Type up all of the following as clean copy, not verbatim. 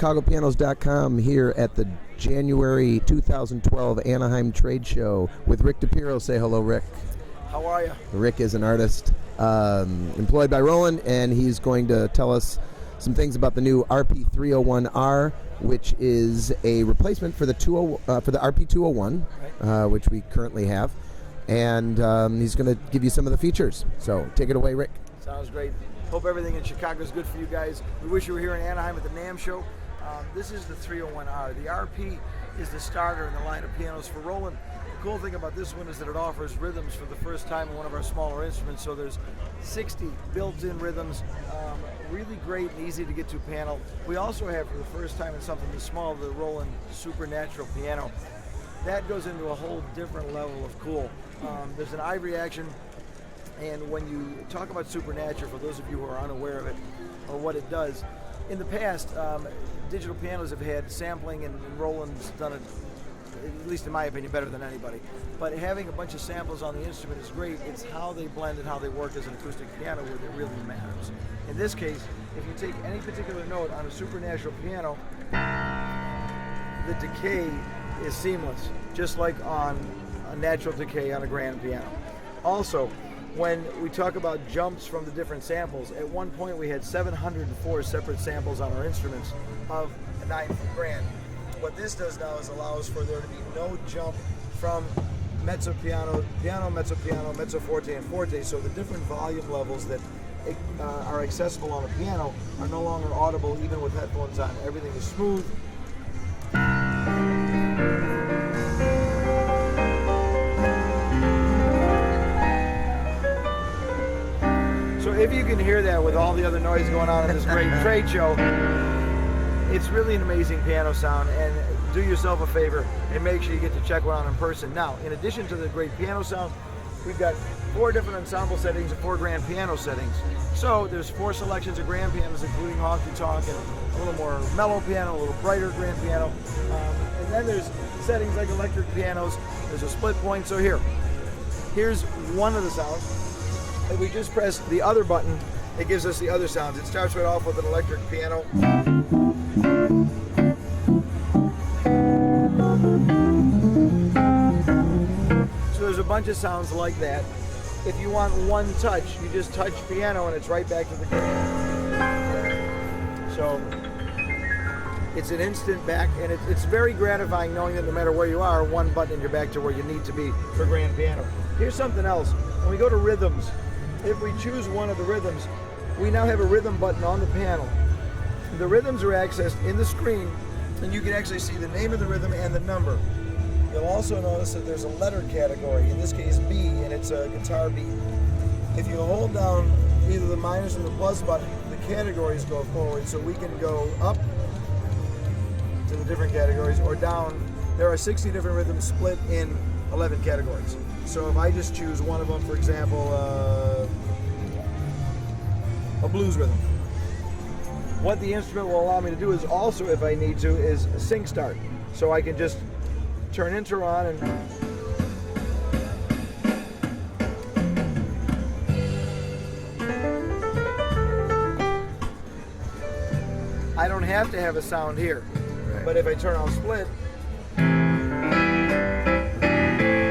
ChicagoPianos.com here at the January 2012 Anaheim Trade Show with Rick DePiro. Say hello, Rick. How are you? Rick is an artist employed by Roland, and he's going to tell us some things about the new RP301R, which is a replacement for the RP201, right, which we currently have. And he's going to give you some of the features. So take it away, Rick. Sounds great. Hope everything in Chicago is good for you guys. We wish you were here in Anaheim at the NAMM show. This is the 301R. The RP is the starter in the line of pianos for Roland. The cool thing about this one is that it offers rhythms for the first time in one of our smaller instruments. So there's 60 built-in rhythms. Really great and easy to get to panel. We also have, for the first time in something this small, the Roland Supernatural piano. That goes into a whole different level of cool. There's an ivory action, and when you talk about Supernatural, for those of you who are unaware of it or what it does, in the past, digital pianos have had sampling, and Roland's done it, at least in my opinion, better than anybody. But having a bunch of samples on the instrument is great. It's how they blend and how they work as an acoustic piano where it really matters. In this case, if you take any particular note on a Supernatural piano, the decay is seamless, just like on a natural decay on a grand piano. Also, when we talk about jumps from the different samples, at one point we had 704 separate samples on our instruments of a 9-foot grand. What this does now is allows for there to be no jump from mezzo piano, piano, mezzo forte, and forte, so the different volume levels that are accessible on a piano are no longer audible even with headphones on. Everything is smooth. So if you can hear that with all the other noise going on in this great trade show, it's really an amazing piano sound, and do yourself a favor and make sure you get to check one out in person. Now, in addition to the great piano sound, we've got 4 different ensemble settings and 4 grand piano settings. So there's 4 selections of grand pianos, including honky tonk and a little more mellow piano, a little brighter grand piano. And then there's settings like electric pianos. There's a split point. So here's one of the sounds. If we just press the other button, it gives us the other sounds. It starts right off with an electric piano. So there's a bunch of sounds like that. If you want one touch, you just touch piano and it's right back to the grand. So it's an instant back, and it's very gratifying knowing that no matter where you are, one button and you're back to where you need to be for grand piano. Here's something else. When we go to rhythms, if we choose one of the rhythms, we now have a rhythm button on the panel. The rhythms are accessed in the screen, and you can actually see the name of the rhythm and the number. You'll also notice that there's a letter category, in this case B, and it's a guitar beat. If you hold down either the minus or the plus button, the categories go forward, so we can go up to the different categories or down. There are 60 different rhythms split in 11 categories. So if I just choose one of them, for example, a blues rhythm, what the instrument will allow me to do is also, if I need to, is sync start. So I can just turn enter on and I don't have to have a sound here. Right. But if I turn on split,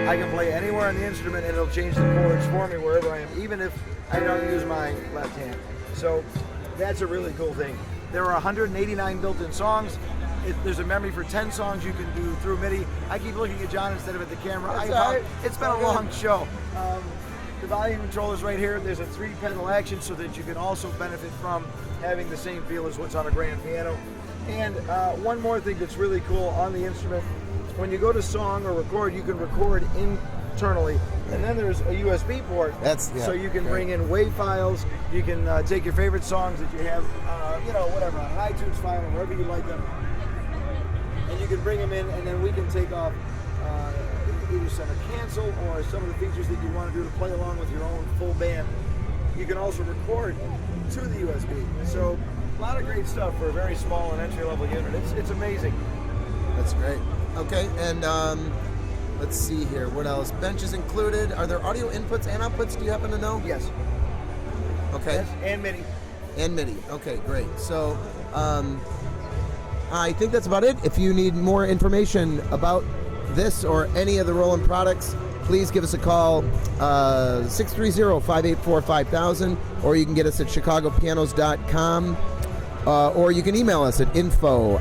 I can play anywhere on the instrument and it'll change the chords for me wherever I am, even if I don't use my left hand. So that's a really cool thing. There are 189 built-in songs. There's a memory for 10 songs you can do through MIDI. I keep looking at John instead of at the camera. It's been a long show. The volume controller's right here. There's a 3-pedal action so that you can also benefit from having the same feel as what's on a grand piano. And one more thing that's really cool on the instrument, when you go to song or record, you can record internally. And then there's a USB port, so you can bring in WAV files. You can take your favorite songs that you have, whatever, on an iTunes file or wherever you like them. And you can bring them in, and then we can take off either center cancel or some of the features that you want to do to play along with your own full band. You can also record to the USB. So a lot of great stuff for a very small and entry-level unit. It's amazing. That's great. Okay, and let's see here. What else? Bench is included. Are there audio inputs and outputs? Do you happen to know? Yes. Okay. Yes, and MIDI. And MIDI. Okay, great. So, I think that's about it. If you need more information about this or any of the Roland products, please give us a call, 630-584-5000, or you can get us at chicagopianos.com, or you can email us at info,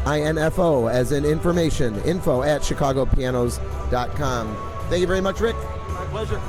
as in information, info@chicagopianos.com. Thank you very much, Rick. My pleasure.